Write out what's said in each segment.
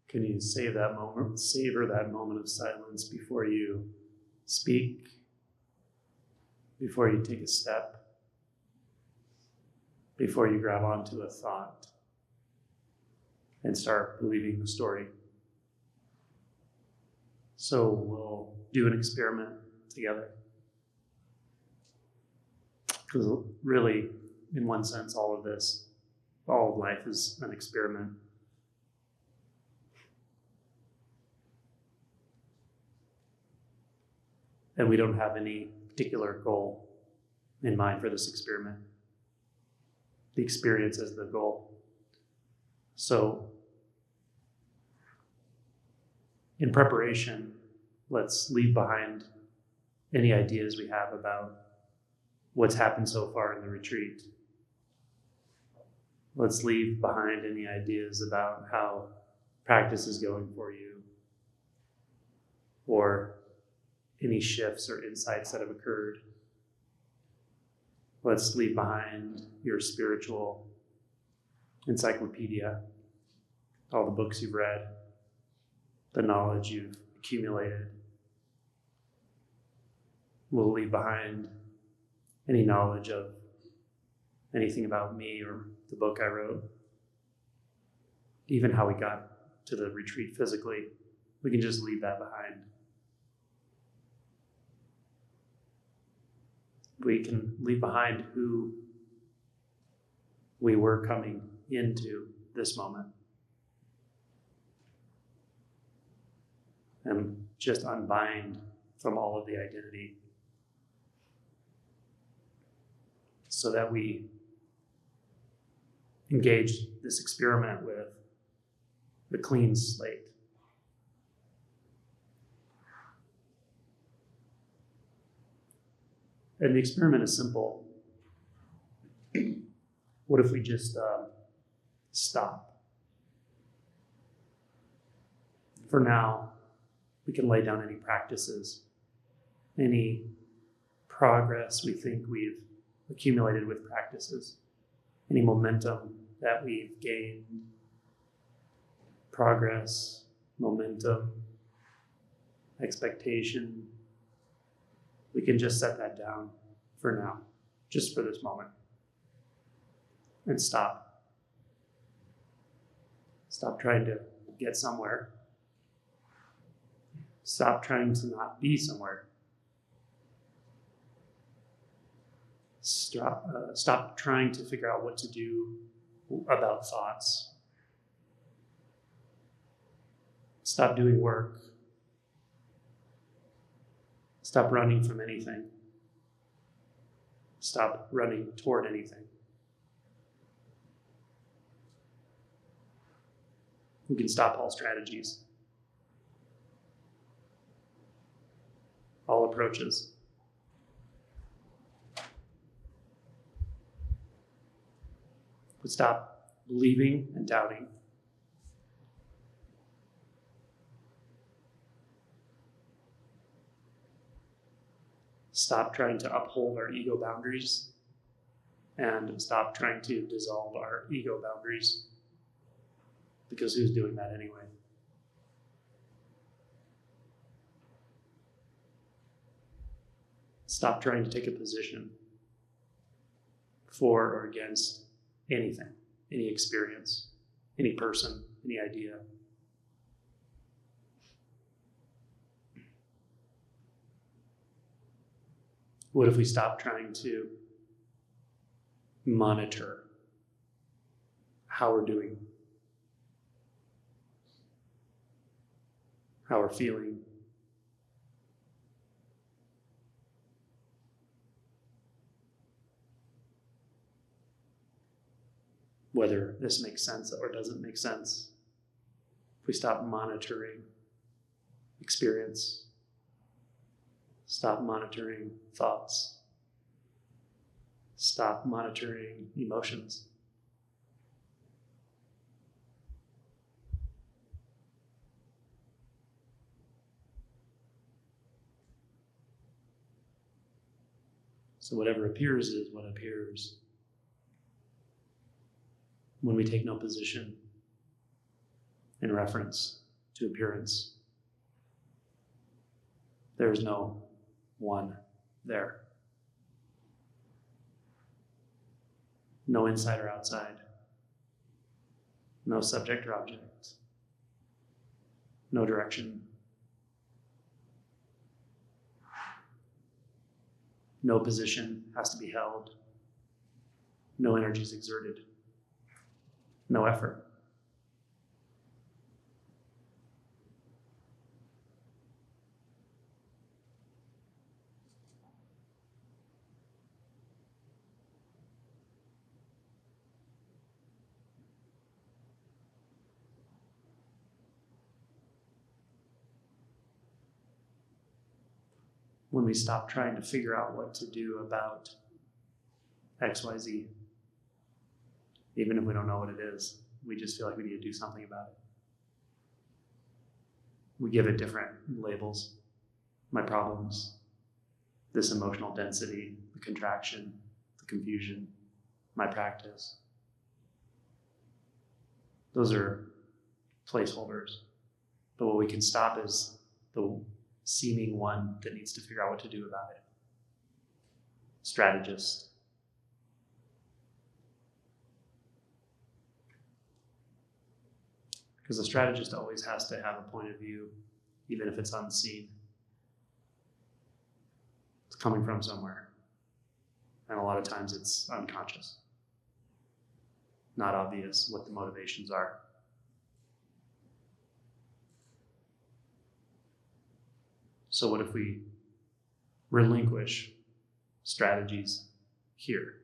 Can you savor that moment of silence before you speak, before you take a step, before you grab onto a thought and start believing the story? So we'll do an experiment together. Because really, in one sense, all of life is an experiment. And we don't have any particular goal in mind for this experiment. The experience is the goal. So, in preparation, let's leave behind any ideas we have about what's happened so far in the retreat. Let's leave behind any ideas about how practice is going for you, or any shifts or insights that have occurred. Let's leave behind your spiritual encyclopedia, all the books you've read, the knowledge you've accumulated. We'll leave behind any knowledge of anything about me or the book I wrote, even how we got to the retreat physically. We can just leave that behind. We can leave behind who we were coming into this moment and just unbind from all of the identity so that we engage this experiment with the clean slate. And the experiment is simple. What if we just stop? For now, we can lay down any practices, any progress we think we've accumulated with practices, any momentum that we've gained, progress, momentum, expectation. We can just set that down for now, just for this moment, and stop. Stop trying to get somewhere. Stop trying to not be somewhere. Stop trying to figure out what to do about thoughts. Stop doing work. Stop running from anything. Stop running toward anything. We can stop all strategies, all approaches. But stop believing and doubting. Stop trying to uphold our ego boundaries and stop trying to dissolve our ego boundaries, because who's doing that anyway? Stop trying to take a position for or against anything, any experience, any person, any idea. What if we stop trying to monitor how we're doing, how we're feeling, whether this makes sense or doesn't make sense? If we stop monitoring experience, stop monitoring thoughts, stop monitoring emotions. So whatever appears is what appears. When we take no position, in reference to appearance. There is no one there. No inside or outside. No subject or object. No direction. No position has to be held. No energy is exerted. No effort. When we stop trying to figure out what to do about XYZ, even if we don't know what it is, we just feel like we need to do something about it. We give it different labels. My problems, this emotional density, the contraction, the confusion, my practice. Those are placeholders. But what we can stop is the seeming one that needs to figure out what to do about it. Strategist. Because the strategist always has to have a point of view, even if it's unseen. It's coming from somewhere. And a lot of times it's unconscious. Not obvious what the motivations are. So what if we relinquish strategies here?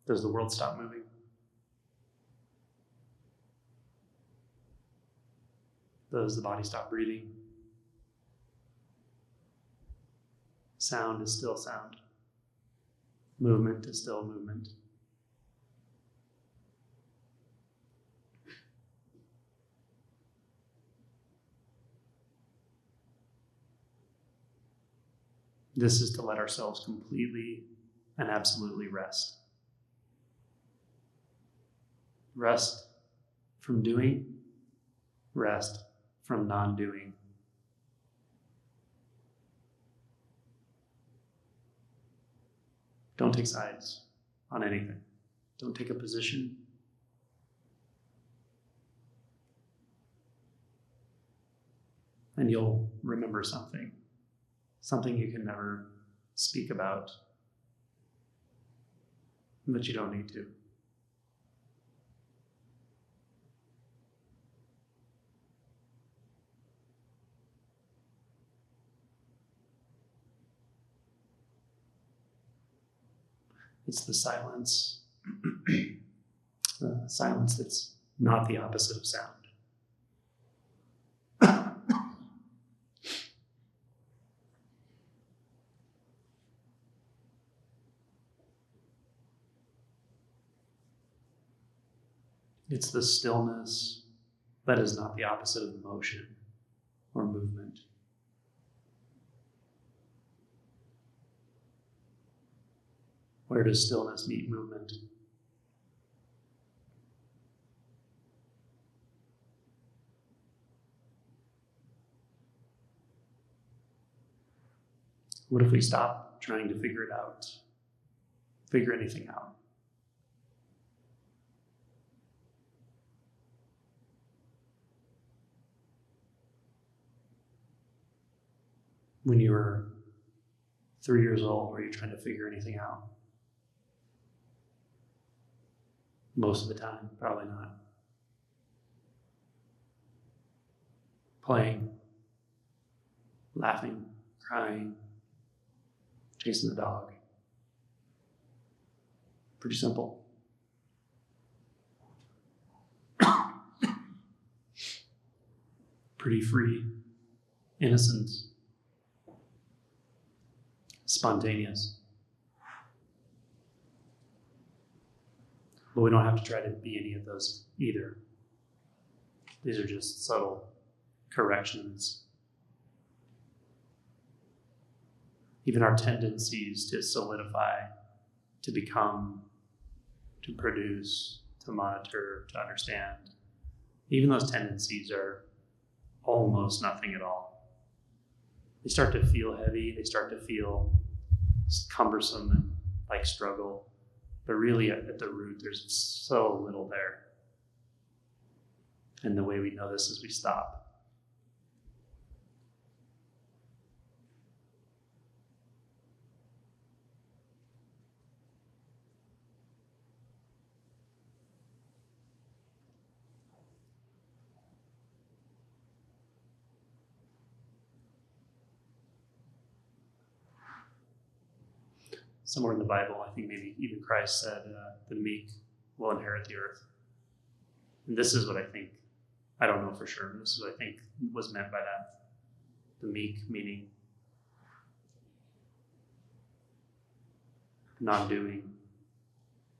Does the world stop moving? Does the body stop breathing? Sound is still sound. Movement is still movement. This is to let ourselves completely and absolutely rest. Rest from doing, rest from non-doing. Don't take sides on anything. Don't take a position. And you'll remember something you can never speak about, but you don't need to. It's the silence that's not the opposite of sound. It's the stillness that is not the opposite of motion or movement. Where does stillness meet movement? What if we stop trying to figure anything out? When you were 3 years old, were you trying to figure anything out? Most of the time, probably not. Playing, laughing, crying, chasing the dog. Pretty simple. Pretty free, innocent, spontaneous. But we don't have to try to be any of those either. These are just subtle corrections. Even our tendencies to solidify, to become, to produce, to monitor, to understand. Even those tendencies are almost nothing at all. They start to feel heavy, they start to feel cumbersome and like struggle, but really at the root, there's so little there. And the way we know this is we stop. Somewhere in the Bible, I think maybe even Christ said, the meek will inherit the earth. And this is what I think, I don't know for sure, but this is what I think was meant by that. The meek meaning non-doing,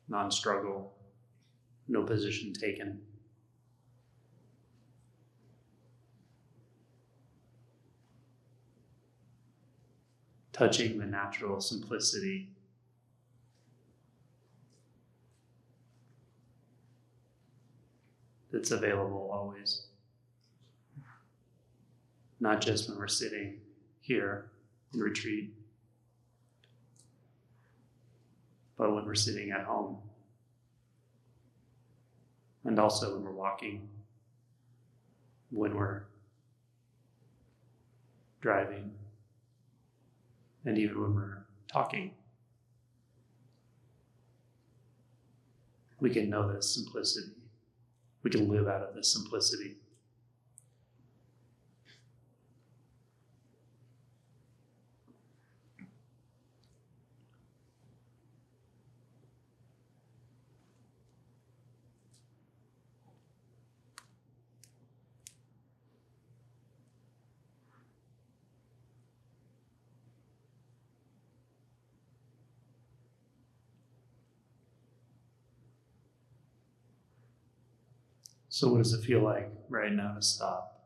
non-struggle, no position taken. Touching the natural simplicity that's available always. Not just when we're sitting here in retreat, but when we're sitting at home. And also when we're walking, when we're driving, and even when we're talking. We can know this simplicity. We can live out of this simplicity. So what does it feel like right now to stop?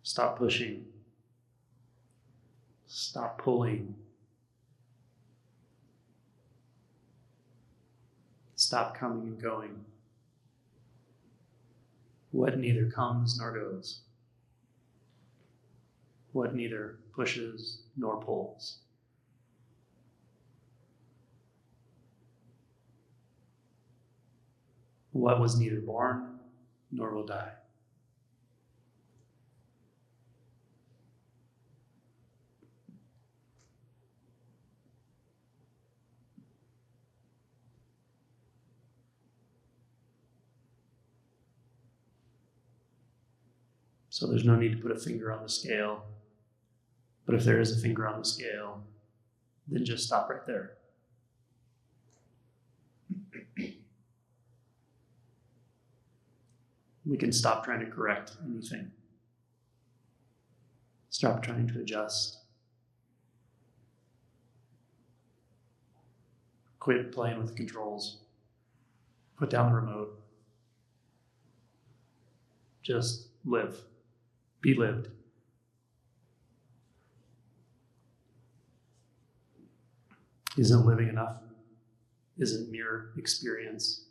Stop pushing. Stop pulling. Stop coming and going. What neither comes nor goes. What neither pushes nor pulls. What was neither born nor will die. So there's no need to put a finger on the scale. But if there is a finger on the scale, then just stop right there. We can stop trying to correct anything. Stop trying to adjust. Quit playing with the controls. Put down the remote. Just live. Be lived. Isn't living enough? Isn't mere experience,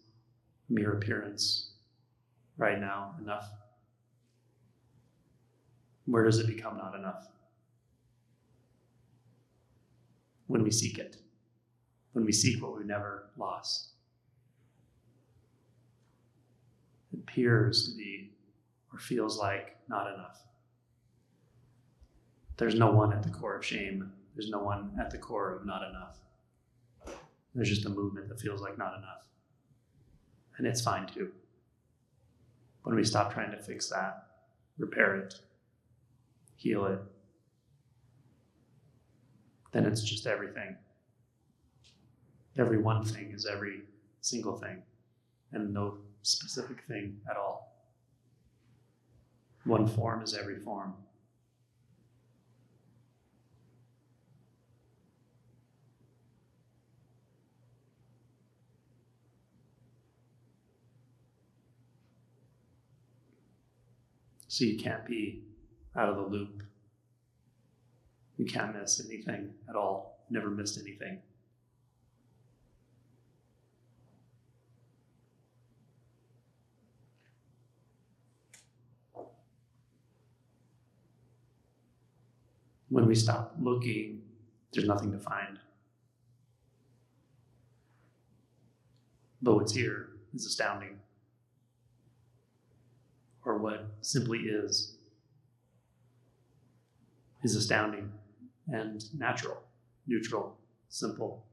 mere appearance right now enough? Where does it become not enough? When we seek it. When we seek what we've never lost. It appears to be or feels like not enough. There's no one at the core of shame. There's no one at the core of not enough. There's just a movement that feels like not enough. And it's fine too. When we stop trying to fix that, repair it, heal it, then it's just everything. Every one thing is every single thing, and no specific thing at all. One form is every form. So you can't be out of the loop. You can't miss anything at all. Never missed anything. When we stop looking, there's nothing to find. But what's here is astounding. Or what simply is astounding and natural, neutral, simple.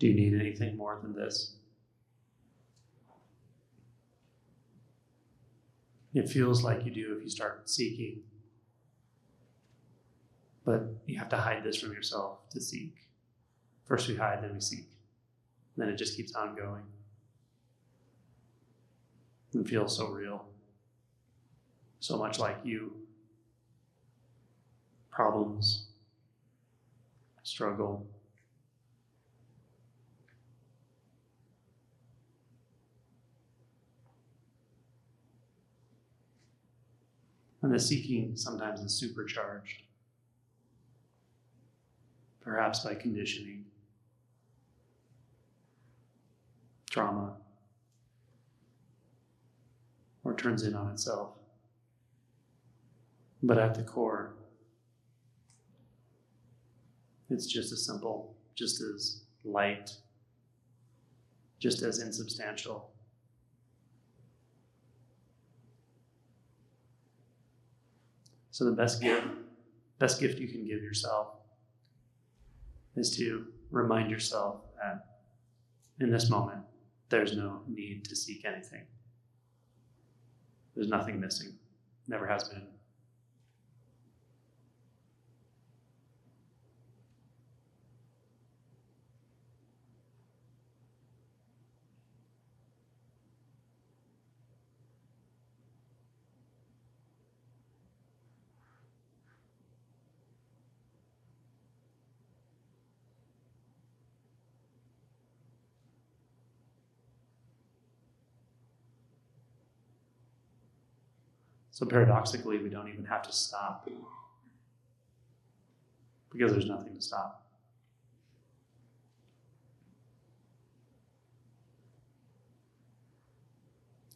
Do you need anything more than this? It feels like you do if you start seeking, but you have to hide this from yourself to seek. First we hide, then we seek. Then it just keeps on going. It feels so real, so much like you. Problems, struggle, and the seeking sometimes is supercharged, perhaps by conditioning, trauma, or turns in on itself. But at the core, it's just as simple, just as light, just as insubstantial. So the best gift you can give yourself is to remind yourself that in this moment, there's no need to seek anything. There's nothing missing, never has been. So paradoxically, we don't even have to stop because there's nothing to stop.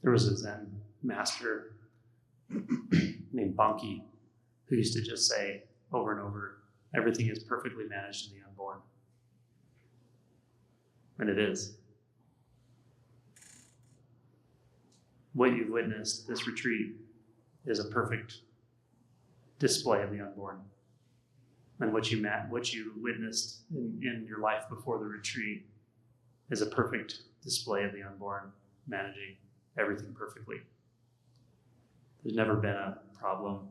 There was a Zen master named Banki who used to just say over and over, everything is perfectly managed in the unborn. And it is. What you've witnessed, this retreat, is a perfect display of the unborn. And what you witnessed in your life before the retreat is a perfect display of the unborn, managing everything perfectly. There's never been a problem.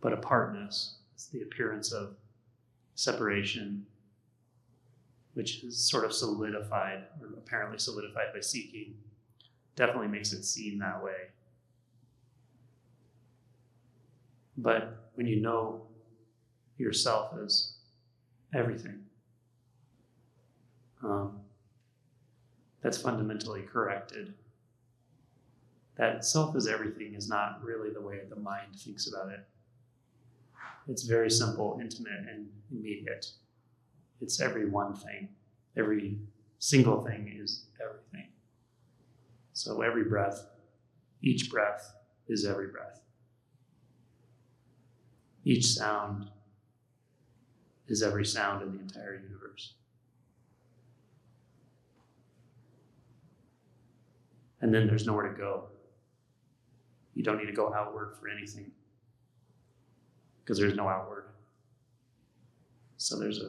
But apartness is the appearance of separation, which is sort of solidified, or apparently solidified by seeking, definitely makes it seem that way. But when you know yourself as everything, that's fundamentally corrected. That self as everything is not really the way the mind thinks about it. It's very simple, intimate, and immediate. It's every one thing. Every single thing is everything. So every breath, each breath is every breath. Each sound is every sound in the entire universe. And then there's nowhere to go. You don't need to go outward for anything, because there's no outward. So there's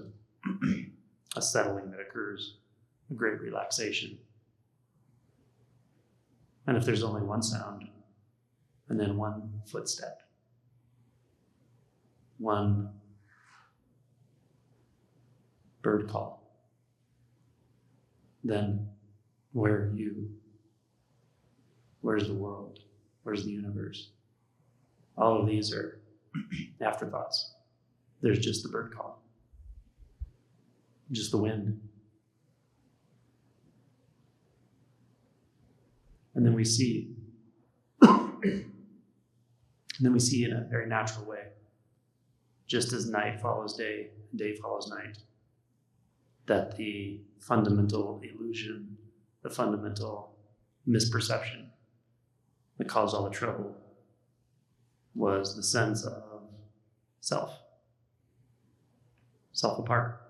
a settling that occurs, a great relaxation. And if there's only one sound, and then one footstep, one bird call, then where are you? Where's the world? Where's the universe? All of these are afterthoughts. There's just the bird call, just the wind. And then we see, in a very natural way, just as night follows day, and day follows night, that the fundamental illusion, the fundamental misperception that caused all the trouble was the sense of self apart,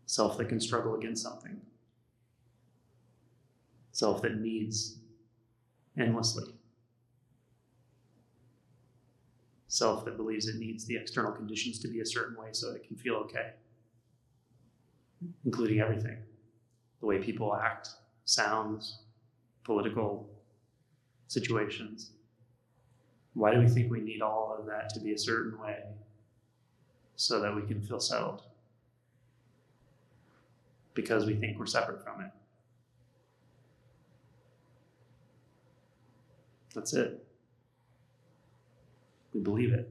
self that can struggle against something, self that needs endlessly, self that believes it needs the external conditions to be a certain way so it can feel okay, including everything, the way people act, sounds, political situations. Why do we think we need all of that to be a certain way so that we can feel settled? Because we think we're separate from it. That's it. We believe it.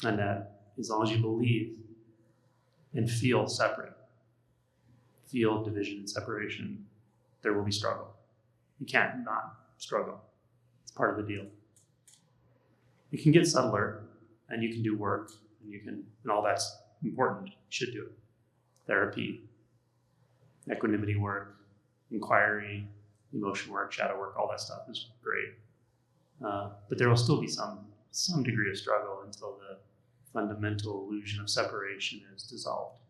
And that as long as you believe and feel separate, feel division and separation, there will be struggle. You can't not struggle. It's part of the deal. You can get subtler, and you can do work, and all that's important. You should do it. Therapy, equanimity work, inquiry, emotion work, shadow work, all that stuff is great. But there will still be some degree of struggle until the fundamental illusion of separation is dissolved.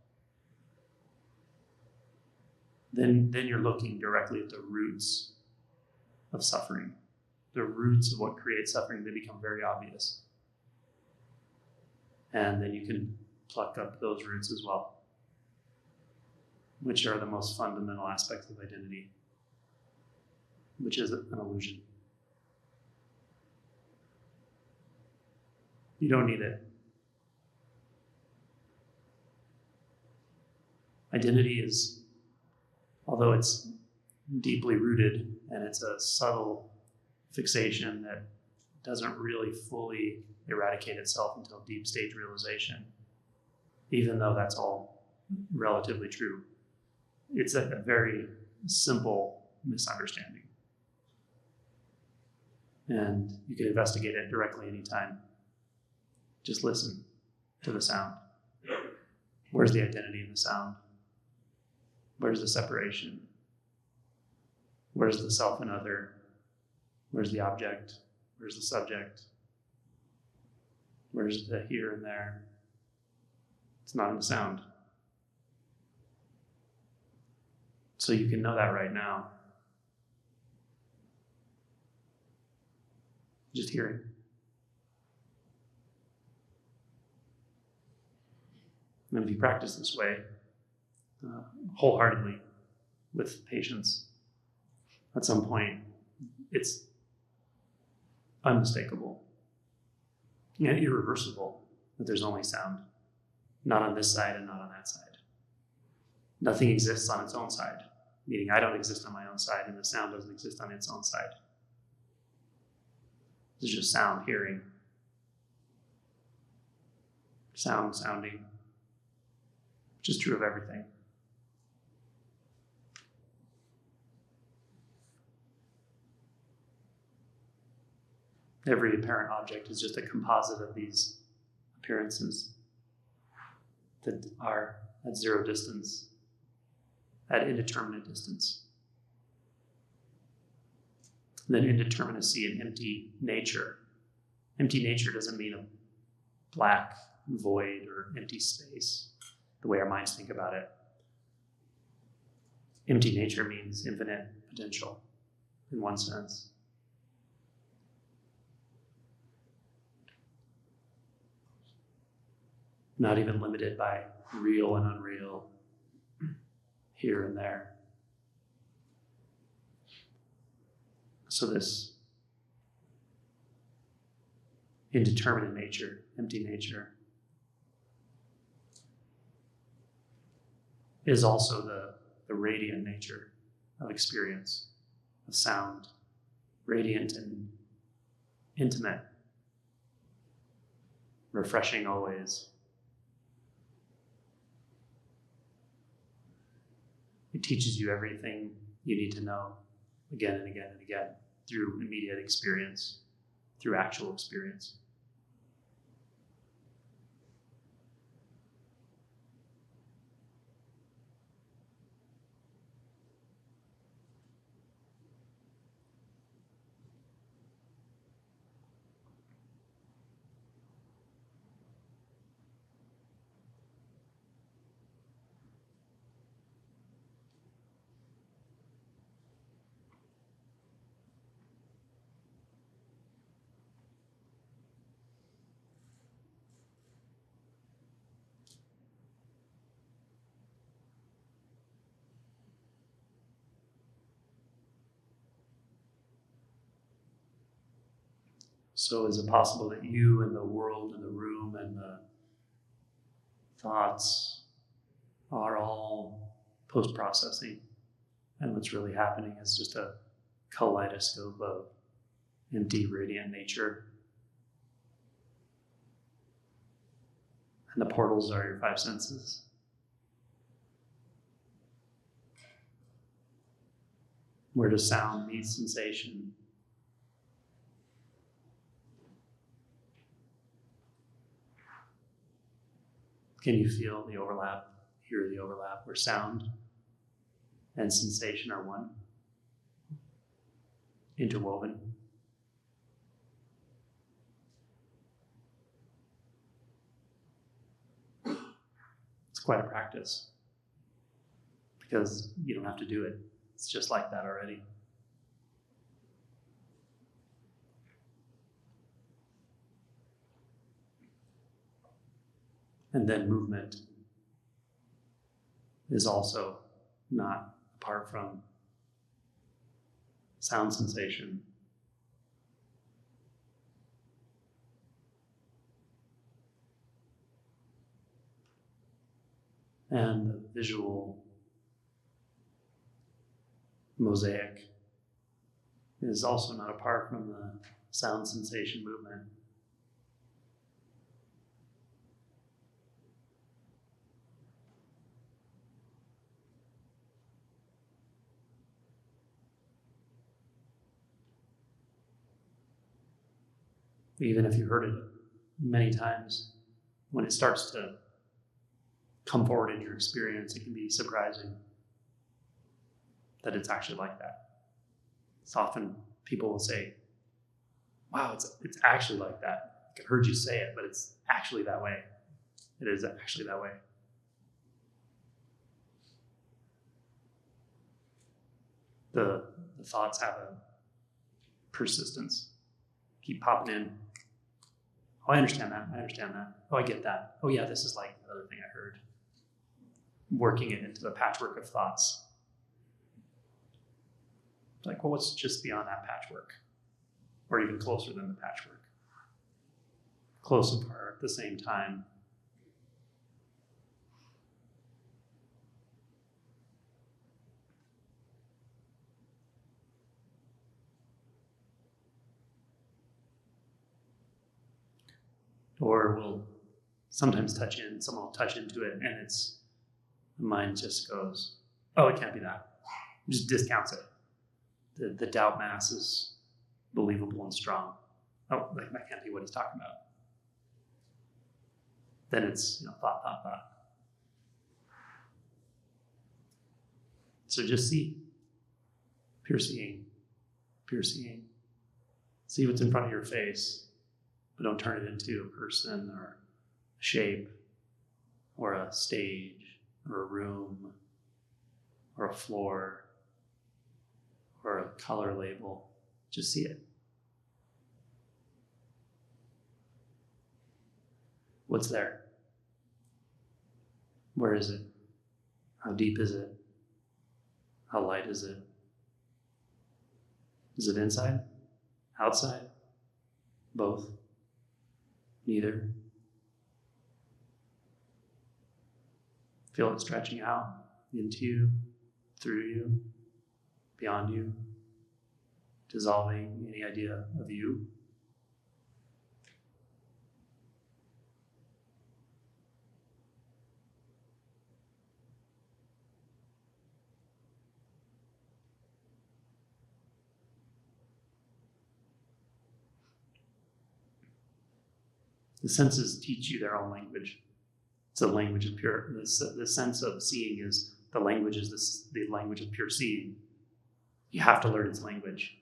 Then you're looking directly at the roots of suffering. The roots of what creates suffering, they become very obvious. And then you can pluck up those roots as well, which are the most fundamental aspects of identity, which is an illusion. You don't need it. Identity is, although it's deeply rooted and it's a subtle fixation that doesn't really fully eradicate itself until deep stage realization, even though that's all relatively true, it's a very simple misunderstanding. And you can investigate it directly anytime. Just listen to the sound. Where's the identity in the sound? Where's the separation? Where's the self and other? Where's the object? Where's the subject? Where's the here and there? It's not in the sound. So you can know that right now. Just hearing. And if you practice this way, wholeheartedly, with patience, at some point, it's unmistakable and irreversible that there's only sound, not on this side and not on that side. Nothing exists on its own side, meaning I don't exist on my own side and the sound doesn't exist on its own side. There's just sound, hearing, sound, sounding, which is true of everything. Every apparent object is just a composite of these appearances that are at zero distance, at indeterminate distance. And then indeterminacy and empty nature. Empty nature doesn't mean a black void or empty space, the way our minds think about it. Empty nature means infinite potential, in one sense. not even limited by real and unreal, here and there. So this indeterminate nature, empty nature, is also the radiant nature of experience, of sound, radiant and intimate, refreshing always. It teaches you everything you need to know again and again and again through immediate experience, through actual experience. So is it possible that you and the world and the room and the thoughts are all post-processing, and what's really happening is just a kaleidoscope of empty, radiant nature? And the portals are your five senses. Where does sound meet sensation? Can you feel the overlap, hear the overlap, where sound and sensation are one, interwoven? It's quite a practice, because you don't have to do it. It's just like that already. And then movement is also not apart from sound sensation. And the visual mosaic is also not apart from the sound sensation movement. Even if you've heard it many times, when it starts to come forward in your experience, it can be surprising that it's actually like that. It's often people will say, wow, it's actually like that. I heard you say it, but it's actually that way. It is actually that way. The thoughts have a persistence. Keep popping in. Oh, I understand that. Oh, I get that. Oh yeah, this is like the other thing I heard. Working it into the patchwork of thoughts. Like, well, what's just beyond that patchwork? Or even closer than the patchwork. Close and far at the same time. Or we'll sometimes someone will touch into it, and the mind just goes, oh, it can't be that. It just discounts it. The doubt mass is believable and strong. Oh, that can't be what he's talking about. Then it's thought. So just see. Pure seeing. See what's in front of your face, but don't turn it into a person or a shape or a stage or a room or a floor or a color label. Just see it. What's there? Where is it? How deep is it? How light is it? Is it inside? Outside? Both? Neither? Feel it stretching out into you, through you, beyond you, dissolving any idea of you. The senses teach you their own language. It's the language of pure. The sense of seeing is the language the language of pure seeing. You have to learn its language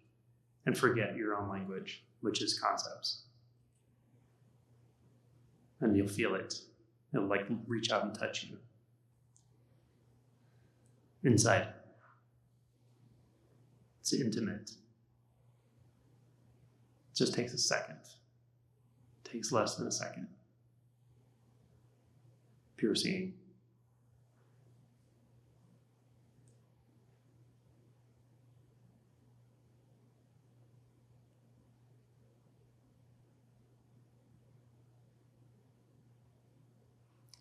and forget your own language, which is concepts. And you'll feel it. It'll like reach out and touch you. Inside. It's intimate. It just takes a second. It takes less than a second. Pure seeing.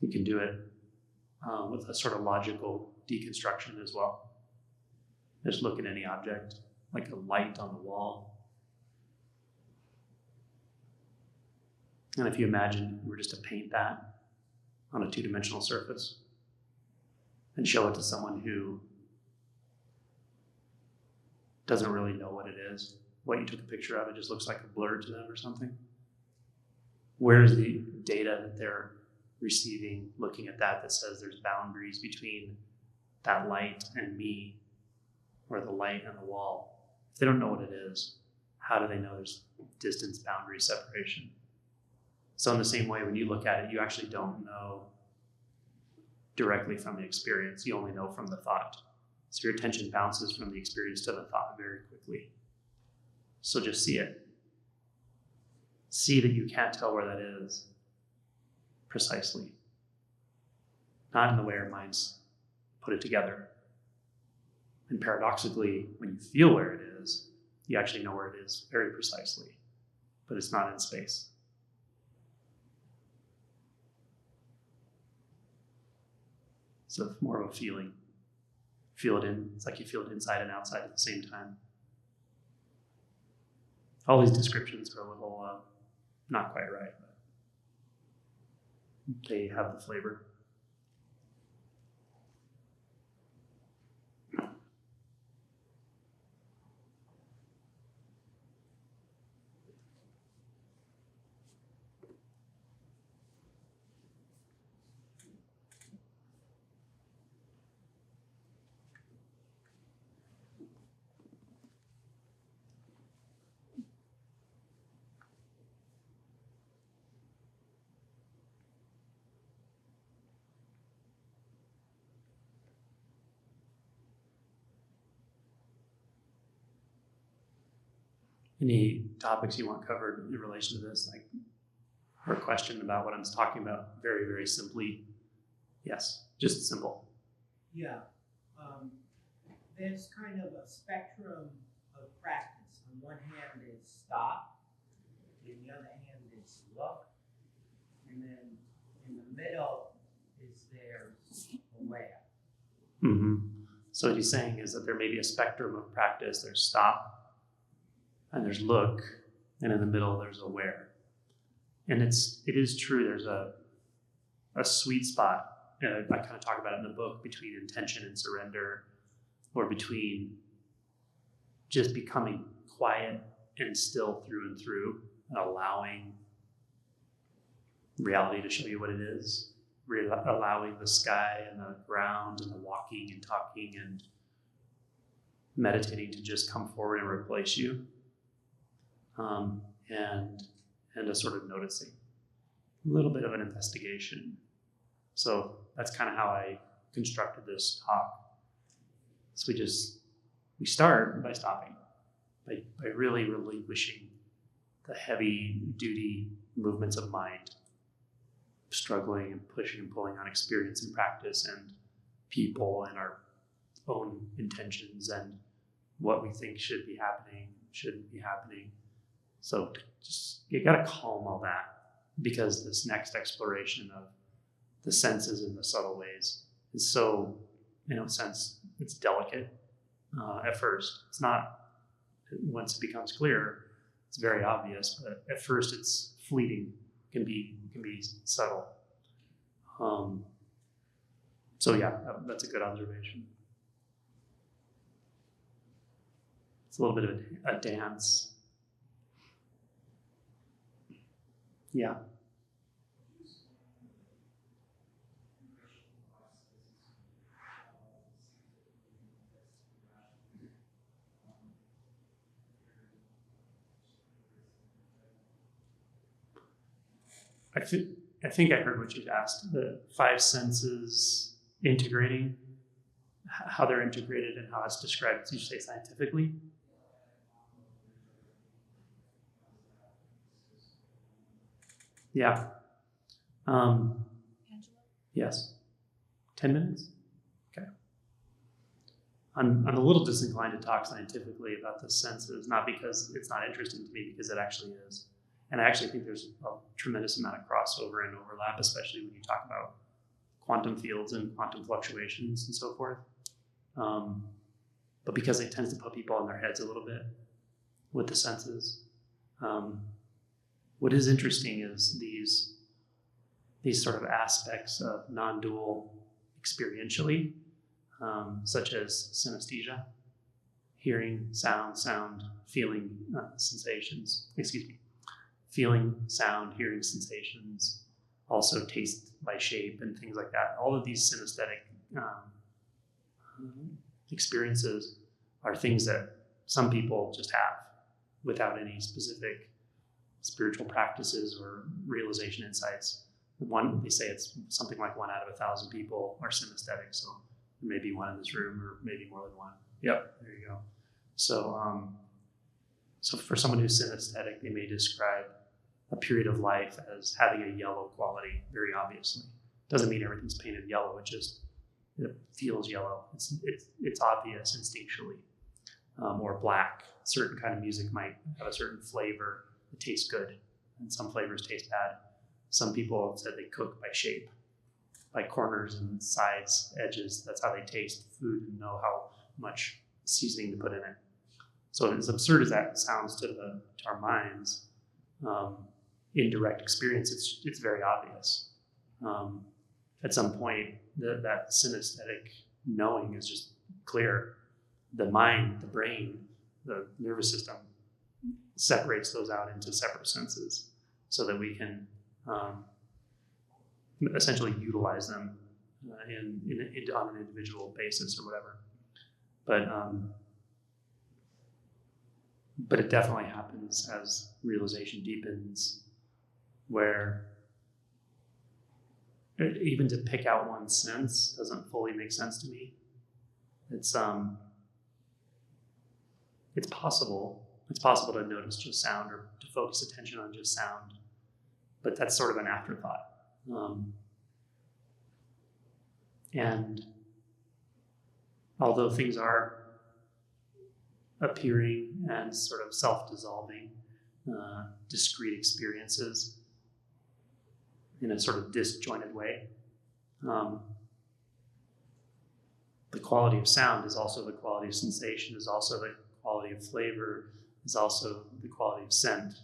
You can do it with a sort of logical deconstruction as well. Just look at any object, like a light on the wall. And if you imagine you were just to paint that on a two-dimensional surface and show it to someone who doesn't really know what it is, what you took a picture of, it just looks like a blur to them or something. Where's the data that they're receiving, looking at that says there's boundaries between that light and me, or the light and the wall? If they don't know what it is, how do they know there's distance, boundary, separation? So in the same way, when you look at it, you actually don't know directly from the experience. You only know from the thought. So your attention bounces from the experience to the thought very quickly. So just see it. See that you can't tell where that is precisely. Not in the way our minds put it together. And paradoxically, when you feel where it is, you actually know where it is very precisely, but it's not in space. So it's more of a feeling. Feel it in. It's like you feel it inside and outside at the same time. All these descriptions are a little not quite right, but they have the flavor. Any topics you want covered in relation to this, like, or a question about what I'm talking about, very, very simply? Yes, just simple. Yeah. There's kind of a spectrum of practice. On one hand, it's stop. On the other hand, it's look. And then in the middle is there's aware. Mm-hmm. So what he's saying is that there may be a spectrum of practice. There's stop, and there's look, and in the middle there's aware. And it is true, there's a sweet spot, I kind of talk about it in the book, between intention and surrender, or between just becoming quiet and still through and through, and allowing reality to show you what it is, allowing the sky and the ground and the walking and talking and meditating to just come forward and replace you. And a sort of noticing, a little bit of an investigation. So that's kind of how I constructed this talk. So we start by stopping, by really relinquishing the heavy duty movements of mind, struggling and pushing and pulling on experience and practice and people and our own intentions and what we think should be happening, shouldn't be happening. So just, you got to calm all that, because this next exploration of the senses in the subtle ways is so, in a sense, it's delicate at first. It's not, once it becomes clear, it's very obvious, but at first it's fleeting, can be subtle. So yeah, that's a good observation. It's a little bit of a dance. Yeah. I think I heard what you asked, the five senses integrating, how they're integrated and how it's described, did you say scientifically? Yeah. Angela? Yes. 10 minutes? Okay. I'm a little disinclined to talk scientifically about the senses, not because it's not interesting to me, because it actually is. And I actually think there's a tremendous amount of crossover and overlap, especially when you talk about quantum fields and quantum fluctuations and so forth. But because it tends to put people in their heads a little bit with the senses. What is interesting is these sort of aspects of non-dual experientially, such as synesthesia, hearing, sound, feeling, sensations, feeling, sound, hearing, sensations, also taste by shape and things like that. All of these synesthetic experiences are things that some people just have without any specific spiritual practices or realization insights. They say it's something like 1 out of 1,000 people are synesthetic, so there may be one in this room or maybe more than one. Yep, there you go. So, so for someone who's synesthetic, they may describe a period of life as having a yellow quality, very obviously. Doesn't mean everything's painted yellow, it feels yellow. It's obvious instinctually. Or black. Certain kind of music might have a certain flavor that tastes good, and some flavors taste bad. Some people have said they cook by shape, by corners and sides, edges. That's how they taste food and know how much seasoning to put in it. So as absurd as that sounds to our minds, in direct experience, it's very obvious. At some point, that synesthetic knowing is just clear. The mind, the brain, the nervous system separates those out into separate senses so that we can essentially utilize them on an individual basis or whatever. But it definitely happens as realization deepens, where even to pick out one sense doesn't fully make sense to me. It's possible. It's possible to notice just sound or to focus attention on just sound, but that's sort of an afterthought. And although things are appearing and sort of self-dissolving, discrete experiences in a sort of disjointed way, the quality of sound is also the quality of sensation, is also the quality of flavor, is also the quality of scent.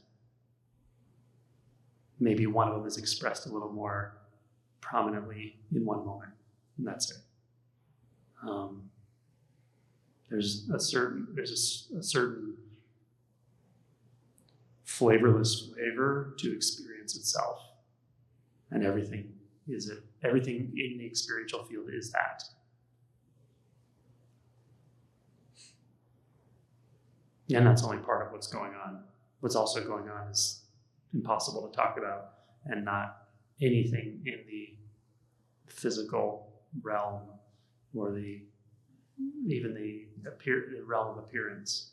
Maybe one of them is expressed a little more prominently in one moment, and that's it. There's a certain flavorless flavor to experience itself, and everything in the experiential field is that. And that's only part of what's going on. What's also going on is impossible to talk about, and not anything in the physical realm or even the realm of appearance.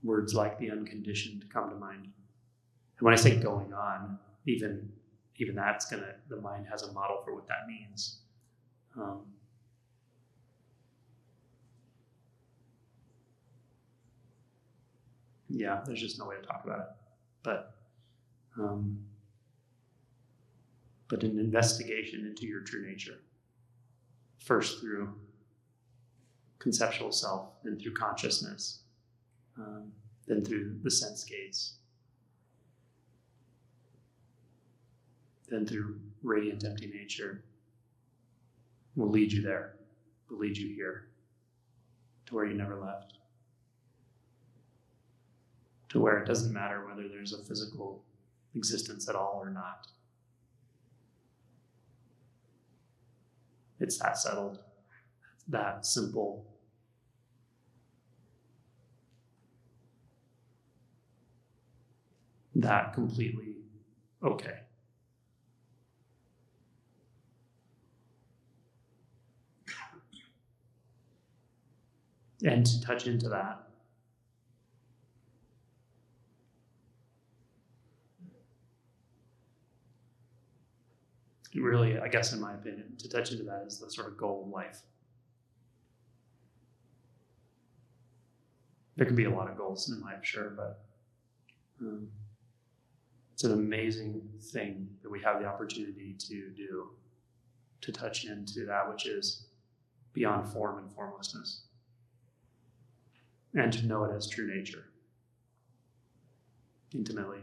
words like the unconditioned come to mind. And when I say going on, even that's the mind has a model for what that means. Yeah, there's just no way to talk about it. But an investigation into your true nature, first through conceptual self, then through consciousness, then through the sense gates, then through radiant empty nature, will lead you there, will lead you here, to where you never left, to where it doesn't matter whether there's a physical existence at all or not. It's that settled, that simple. That completely okay. And to touch into that, really, I guess in my opinion, to touch into that is the sort of goal of life. There can be a lot of goals in life, sure, but it's an amazing thing that we have the opportunity to do, to touch into that which is beyond form and formlessness, and to know it as true nature, intimately.